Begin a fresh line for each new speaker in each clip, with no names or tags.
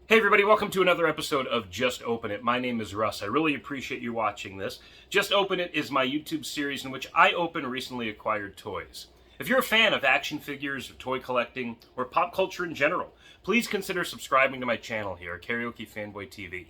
Hey everybody, welcome to another episode of Just Open It. My name is Russ. I really appreciate you watching this. Just Open It is my YouTube series in which I open recently acquired toys. If you're a fan of action figures, or toy collecting, or pop culture in general, please consider subscribing to my channel here, Karaoke Fanboy TV.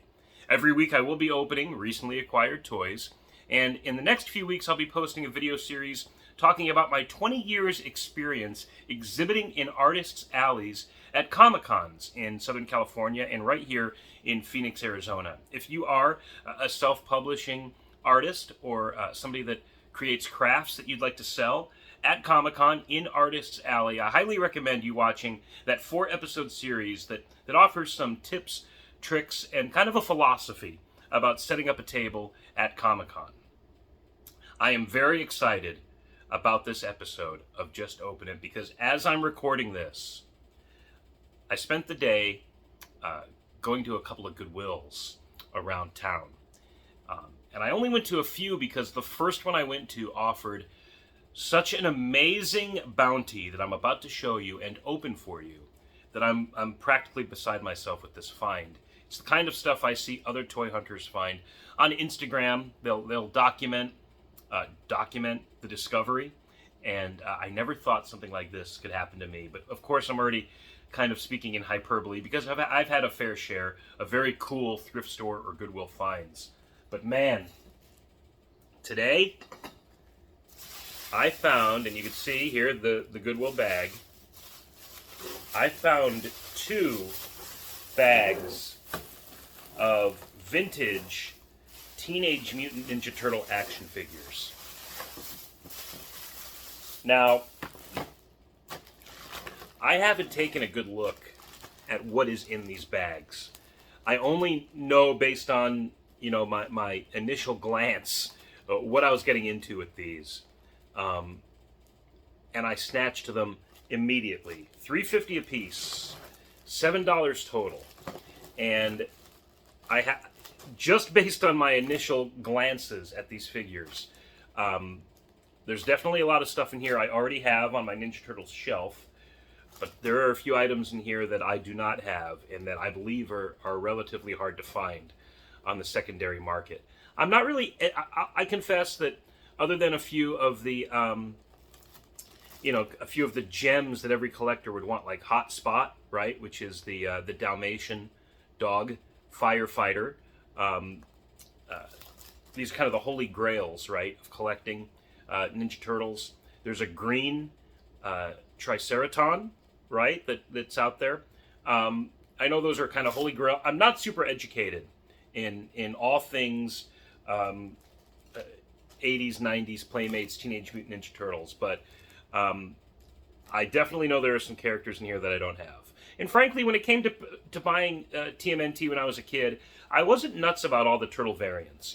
Every week I will be opening recently acquired toys, and in the next few weeks I'll be posting a video series talking about my 20 years experience exhibiting in artists' alleys at Comic-Cons in Southern California and right here in Phoenix, Arizona. If you are a self-publishing artist or somebody that creates crafts that you'd like to sell at Comic-Con in Artists' Alley, I highly recommend you watching that 4-episode series that offers some tips, tricks, and kind of a philosophy about setting up a table at Comic-Con. I am very excited about this episode of Just Open It because as I'm recording this, I spent the day going to a couple of Goodwills around town. And I only went to a few because the first one I went to offered such an amazing bounty that I'm about to show you and open for you that I'm practically beside myself with this find. It's the kind of stuff I see other toy hunters find on Instagram. They'll document the discovery, and I never thought something like this could happen to me. But of course, I'm already kind of speaking in hyperbole because I've had a fair share of very cool thrift store or Goodwill finds. But man, today I found, and you can see here the Goodwill bag, I found 2 bags of vintage Teenage Mutant Ninja Turtle action figures. Now, I haven't taken a good look at what is in these bags. I only know based on, my initial glance what I was getting into with these. And I snatched them immediately. $3.50 a piece, $7 total. And just based on my initial glances at these figures, there's definitely a lot of stuff in here I already have on my Ninja Turtles shelf, but there are a few items in here that I do not have and that I believe are relatively hard to find on the secondary market. I'm not really, I confess that other than a few of the, a few of the gems that every collector would want, like Hot Spot, right, which is the Dalmatian dog firefighter. These are kind of the holy grails, right, of collecting Ninja Turtles. There's a green Triceraton, right, that's out there. I know those are kind of holy grail. I'm not super educated in all things 80s, 90s Playmates, Teenage Mutant Ninja Turtles, but I definitely know there are some characters in here that I don't have. And frankly, when it came to buying TMNT when I was a kid, I wasn't nuts about all the turtle variants,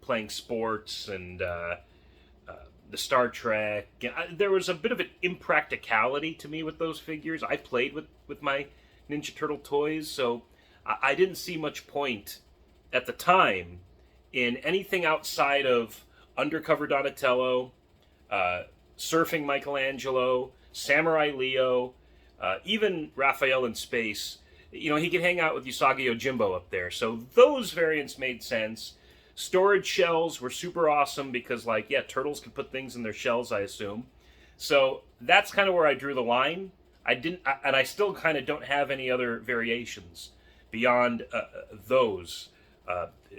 playing sports and the Star Trek. There was a bit of an impracticality to me with those figures. I played with my Ninja Turtle toys, so I didn't see much point at the time in anything outside of Undercover Donatello, Surfing Michelangelo, Samurai Leo, even Raphael in space. He could hang out with Usagi Yojimbo up there. So those variants made sense. Storage shells were super awesome because, turtles could put things in their shells, I assume. So that's kind of where I drew the line. I still kind of don't have any other variations beyond those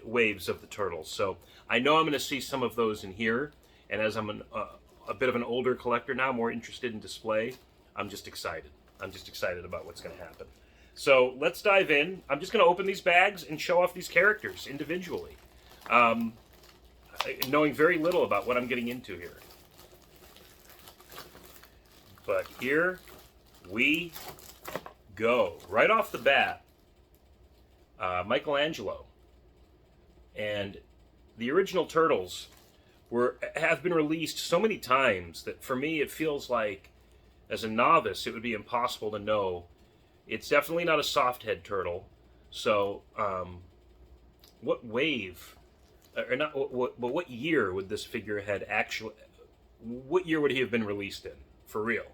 waves of the turtles. So I know I'm going to see some of those in here. And as I'm a bit of an older collector now, more interested in display, I'm just excited. I'm just excited about what's going to happen. So let's dive in. I'm just going to open these bags and show off these characters individually, knowing very little about what I'm getting into here. But here we go. Right off the bat, Michelangelo. And the original Turtles have been released so many times that for me it feels like, as a novice, it would be impossible to know. It's definitely not a soft head turtle. So, what wave, or not? What year would this figurehead actually? What year would he have been released in, for real?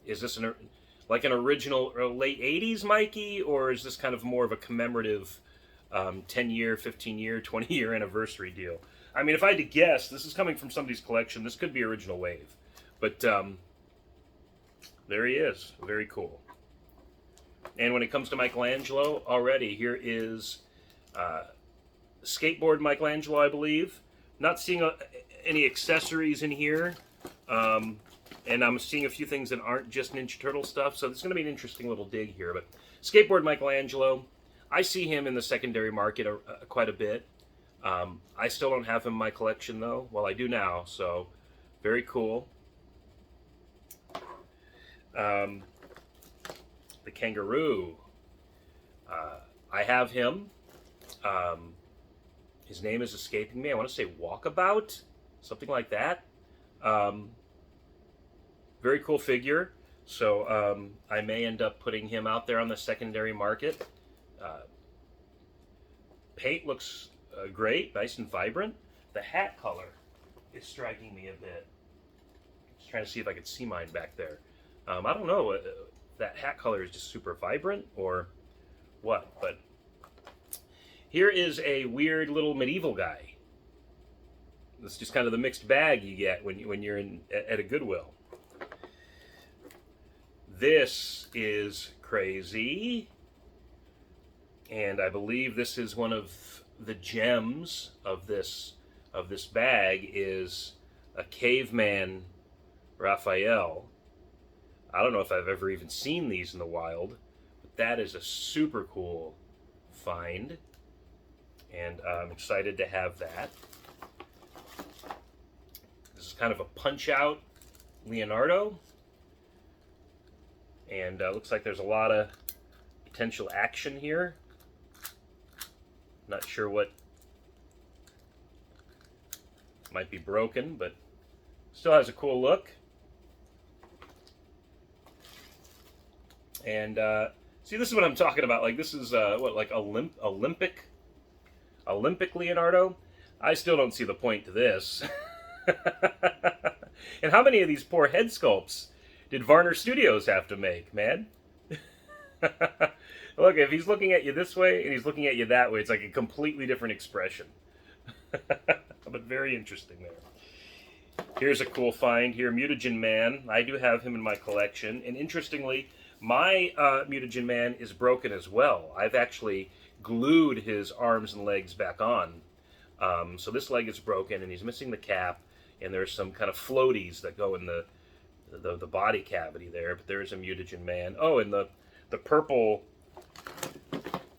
Is this like an original or late 80s Mikey, or is this kind of more of a commemorative 10-year, 15-year, 20-year anniversary deal? I mean, if I had to guess, this is coming from somebody's collection. This could be original wave. But there he is. Very cool. And when it comes to Michelangelo, already, here is skateboard Michelangelo, I believe. Not seeing any accessories in here. And I'm seeing a few things that aren't just Ninja Turtle stuff. So this is going to be an interesting little dig here. But skateboard Michelangelo, I see him in the secondary market quite a bit. I still don't have him in my collection, though. Well, I do now, so very cool. The kangaroo. I have him. His name is escaping me. I want to say Walkabout, something like that. Very cool figure. So I may end up putting him out there on the secondary market. Paint looks great, nice and vibrant. The hat color is striking me a bit. Just trying to see if I could see mine back there. I don't know, that hat color is just super vibrant or what, but here is a weird little medieval guy. This is just kind of the mixed bag you get when you're at a Goodwill. This is crazy, and I believe this is one of the gems of this bag is a caveman Raphael. I don't know if I've ever even seen these in the wild, but that is a super cool find, and I'm excited to have that. This is kind of a punch-out Leonardo, and looks like there's a lot of potential action here. Not sure what might be broken, but still has a cool look. And see, this is what I'm talking about. Like, this is what, like Olympic Leonardo. I still don't see the point to this. And how many of these poor head sculpts did Varner Studios have to make, man? Look, if he's looking at you this way and he's looking at you that way, it's like a completely different expression. But very interesting there. Here's a cool find here, Mutagen Man. I do have him in my collection. And interestingly, my Mutagen Man is broken as well. I've actually glued his arms and legs back on. So this leg is broken and he's missing the cap. And there's some kind of floaties that go in the body cavity there. But there's a Mutagen Man. Oh, and the purple...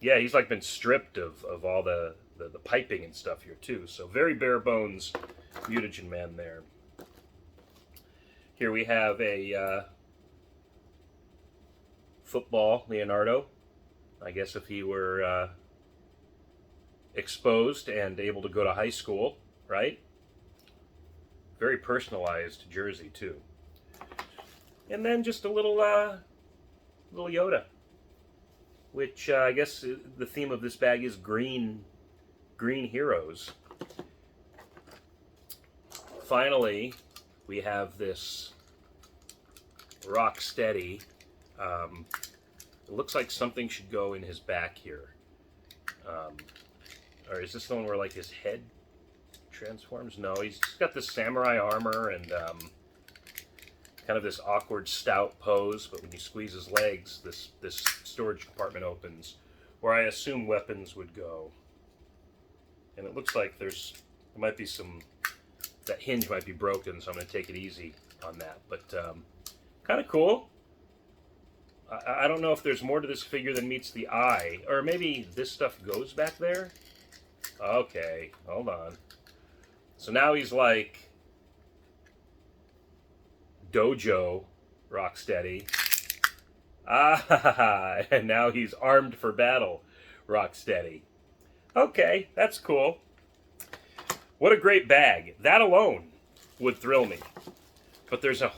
Yeah, he's like been stripped of all the piping and stuff here too. So very bare bones Mutagen Man there. Here we have a football Leonardo. I guess if he were exposed and able to go to high school, right? Very personalized jersey too. And then just a little Yoda, which I guess the theme of this bag is green heroes. Finally, we have this Rocksteady. It looks like something should go in his back here. Or is this the one where like his head transforms? No, he's just got this samurai armor and kind of this awkward stout pose, but when you squeeze his legs, this storage compartment opens, where I assume weapons would go. And it looks like there might be that hinge might be broken, so I'm going to take it easy on that. But kind of cool. I don't know if there's more to this figure than meets the eye, or maybe this stuff goes back there. Okay, hold on. So now he's like Dojo Rocksteady. Ah, and now he's armed for battle Rocksteady. Okay, that's cool. What a great bag. That alone would thrill me. But there's a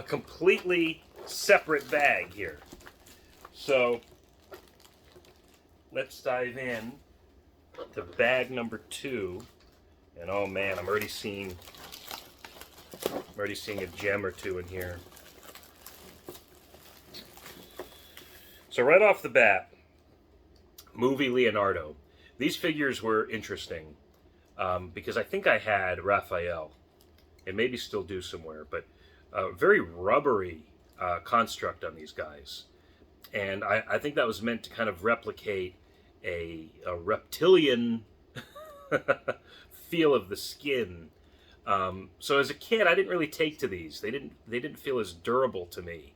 completely separate bag here. So let's dive in to bag number 2. And oh man, I'm already seeing a gem or two in here. So right off the bat, movie Leonardo. These figures were interesting because I think I had Raphael, and maybe still do somewhere, but very rubbery construct on these guys. And I think that was meant to kind of replicate a reptilian feel of the skin. So as a kid, I didn't really take to these. They didn't feel as durable to me.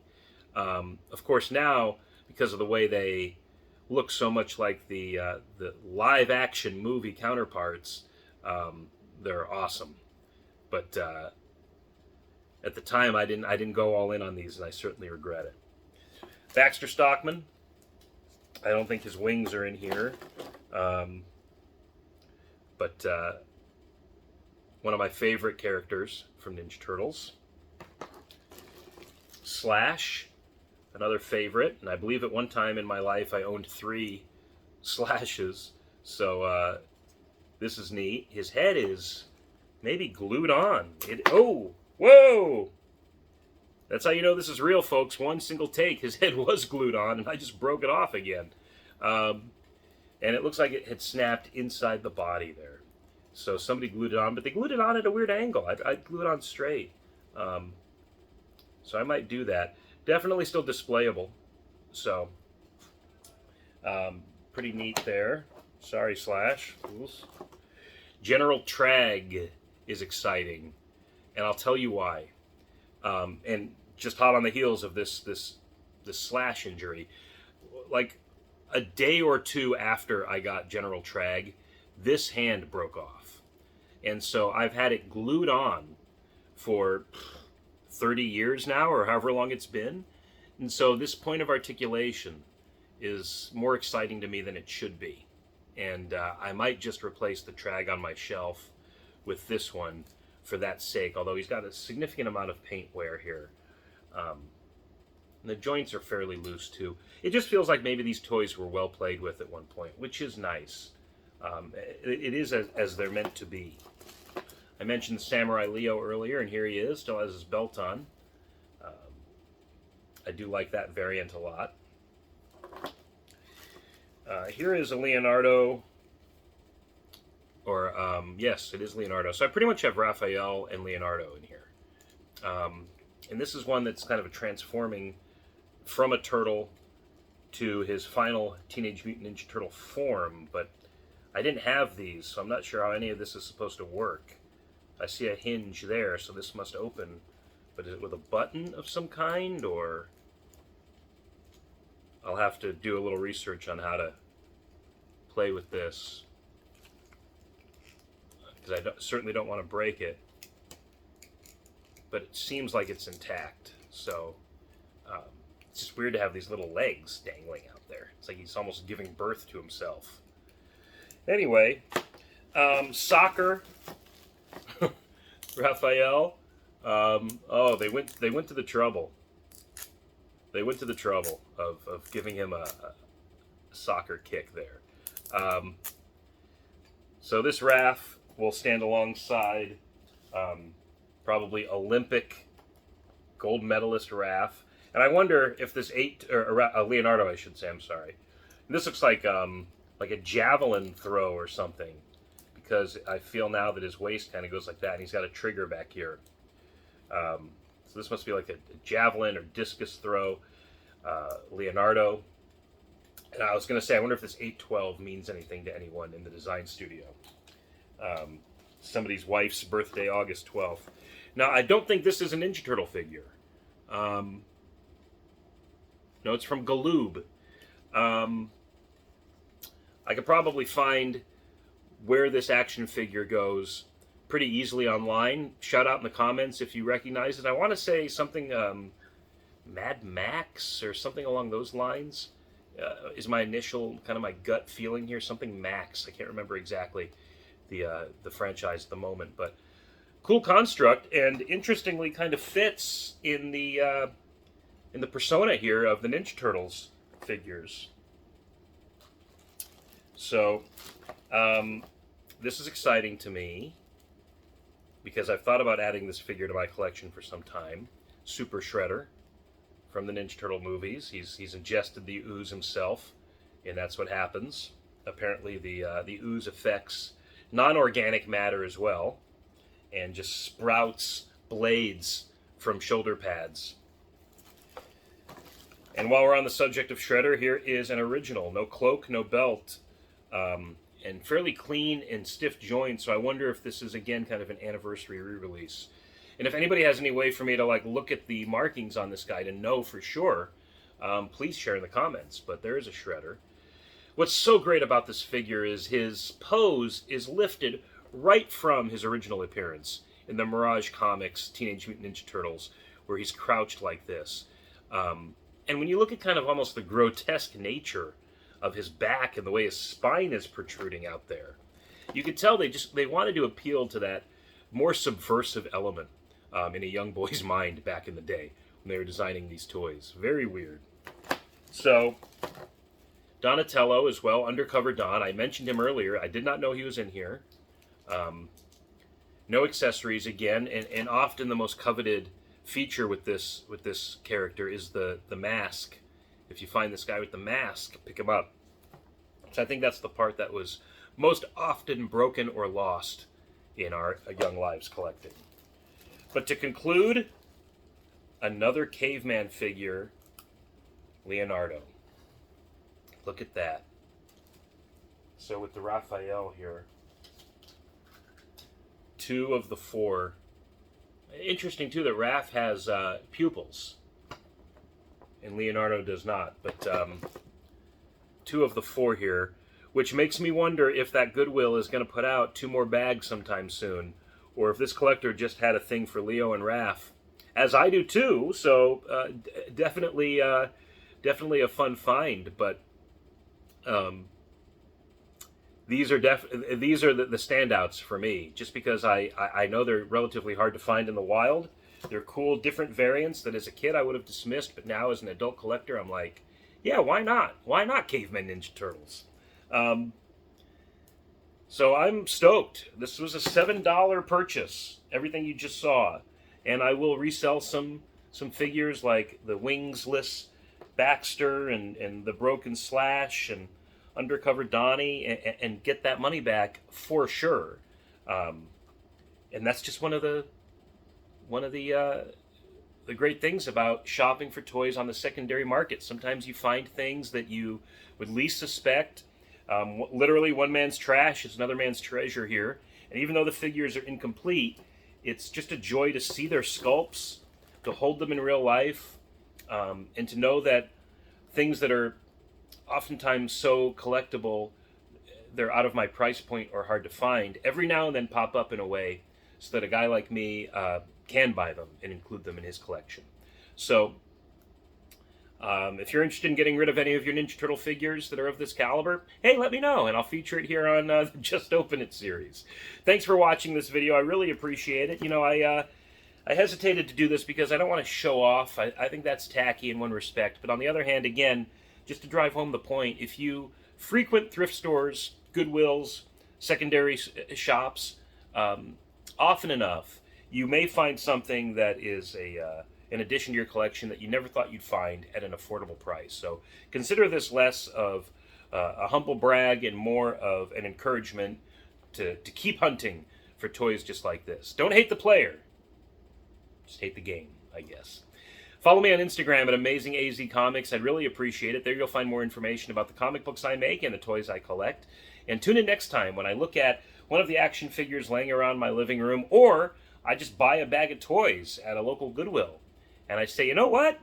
Of course, now because of the way they look so much like the live action movie counterparts, they're awesome. But at the time, I didn't go all in on these, and I certainly regret it. Baxter Stockman. I don't think his wings are in here, but one of my favorite characters from Ninja Turtles. Slash, another favorite, and I believe at one time in my life I owned 3 Slashes, so this is neat. His head is maybe glued on. Oh, whoa! That's how you know this is real, folks. One single take, his head was glued on, and I just broke it off again. And it looks like it had snapped inside the body there. So somebody glued it on, but they glued it on at a weird angle. I'd glue it on straight. So I might do that. Definitely still displayable. So, pretty neat there. Sorry, Slash. Oops. General Trag is exciting, and I'll tell you why. And just hot on the heels of this Slash injury, like a day or two after I got General Trag, this hand broke off, and so I've had it glued on for 30 years now, or however long it's been, and so this point of articulation is more exciting to me than it should be, and I might just replace the Trag on my shelf with this one for that sake, although he's got a significant amount of paint wear here. And the joints are fairly loose too. It just feels like maybe these toys were well played with at one point, which is nice. It is as they're meant to be. I mentioned Samurai Leo earlier, and here he is, still has his belt on. I do like that variant a lot. Here is a Leonardo, or yes, it is Leonardo. So I pretty much have Raphael and Leonardo in here. And this is one that's kind of a transforming from a turtle to his final Teenage Mutant Ninja Turtle form, but I didn't have these, so I'm not sure how any of this is supposed to work. I see a hinge there, so this must open, but is it with a button of some kind, or I'll have to do a little research on how to play with this, because I certainly don't want to break it, but it seems like it's intact, so it's just weird to have these little legs dangling out there. It's like he's almost giving birth to himself. Anyway, soccer, Raphael. Oh, they went to the trouble. They went to the trouble of giving him a soccer kick there. So this Raph will stand alongside probably Olympic gold medalist Raph. And I wonder if this Leonardo, I should say, I'm sorry. This looks like a javelin throw or something, because I feel now that his waist kind of goes like that, and he's got a trigger back here. So this must be like a javelin or discus throw, Leonardo. And I was going to say, I wonder if this 812 means anything to anyone in the design studio. Somebody's wife's birthday, August 12th. Now, I don't think this is a Ninja Turtle figure. No, it's from Galoob. I could probably find where this action figure goes pretty easily online. Shout out in the comments if you recognize it. I want to say something Mad Max or something along those lines is my initial, kind of my gut feeling here. Something Max. I can't remember exactly the franchise at the moment, but cool construct, and interestingly kind of fits in the persona here of the Ninja Turtles figures. So this is exciting to me because I've thought about adding this figure to my collection for some time. Super Shredder from the Ninja Turtle movies. He's ingested the ooze himself, and that's what happens. Apparently the ooze affects non-organic matter as well, and just sprouts blades from shoulder pads. And while we're on the subject of Shredder, here is an original. No cloak, no belt, and fairly clean and stiff joints, so I wonder if this is, again, kind of an anniversary re-release. And if anybody has any way for me to look at the markings on this guy to know for sure, please share in the comments. But there is a Shredder. What's so great about this figure is his pose is lifted right from his original appearance in the Mirage Comics Teenage Mutant Ninja Turtles, where he's crouched like this. And when you look at kind of almost the grotesque nature of his back and the way his spine is protruding out there, you could tell they wanted to appeal to that more subversive element in a young boy's mind back in the day when they were designing these toys. Very weird. So, Donatello as well, Undercover Don. I mentioned him earlier. I did not know he was in here. No accessories again, and often the most coveted feature with this character is the mask. If you find this guy with the mask, pick him up. So I think that's the part that was most often broken or lost in our young lives collecting. But to conclude, another caveman figure, Leonardo. Look at that. So with the Raphael here, 2 of the 4. Interesting too that Raph has pupils and Leonardo does not, but 2 of the 4 here, which makes me wonder if that Goodwill is going to put out 2 more bags sometime soon, or if this collector just had a thing for Leo and Raph, as I do too. So definitely a fun find. But these are the standouts for me, just because I know they're relatively hard to find in the wild. They're cool, different variants that as a kid I would have dismissed, but now as an adult collector, I'm like, yeah, why not? Why not Caveman Ninja Turtles? So I'm stoked. This was a $7 purchase, everything you just saw. And I will resell some figures like the wingsless Baxter and the broken Slash and Undercover Donnie and get that money back for sure. And that's just one of the great things about shopping for toys on the secondary market. Sometimes you find things that you would least suspect. Literally, one man's trash is another man's treasure here. And even though the figures are incomplete, it's just a joy to see their sculpts, to hold them in real life, and to know that things that are oftentimes so collectible, they're out of my price point or hard to find, every now and then pop up in a way so that a guy like me can buy them and include them in his collection. So if you're interested in getting rid of any of your Ninja Turtle figures that are of this caliber, hey, let me know, and I'll feature it here on the Just Open It series. Thanks for watching this video. I really appreciate it. You know, I hesitated to do this because I don't want to show off. I think that's tacky in one respect. But on the other hand, again, just to drive home the point, if you frequent thrift stores, Goodwills, secondary shops, often enough, you may find something that is an addition to your collection that you never thought you'd find at an affordable price. So consider this less of a humble brag and more of an encouragement to keep hunting for toys just like this. Don't hate the player, just hate the game, I guess. Follow me on Instagram at AmazingAZComics. I'd really appreciate it. There you'll find more information about the comic books I make and the toys I collect. And tune in next time when I look at one of the action figures laying around my living room, or I just buy a bag of toys at a local Goodwill. And I say, you know what?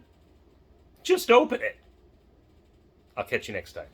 Just open it. I'll catch you next time.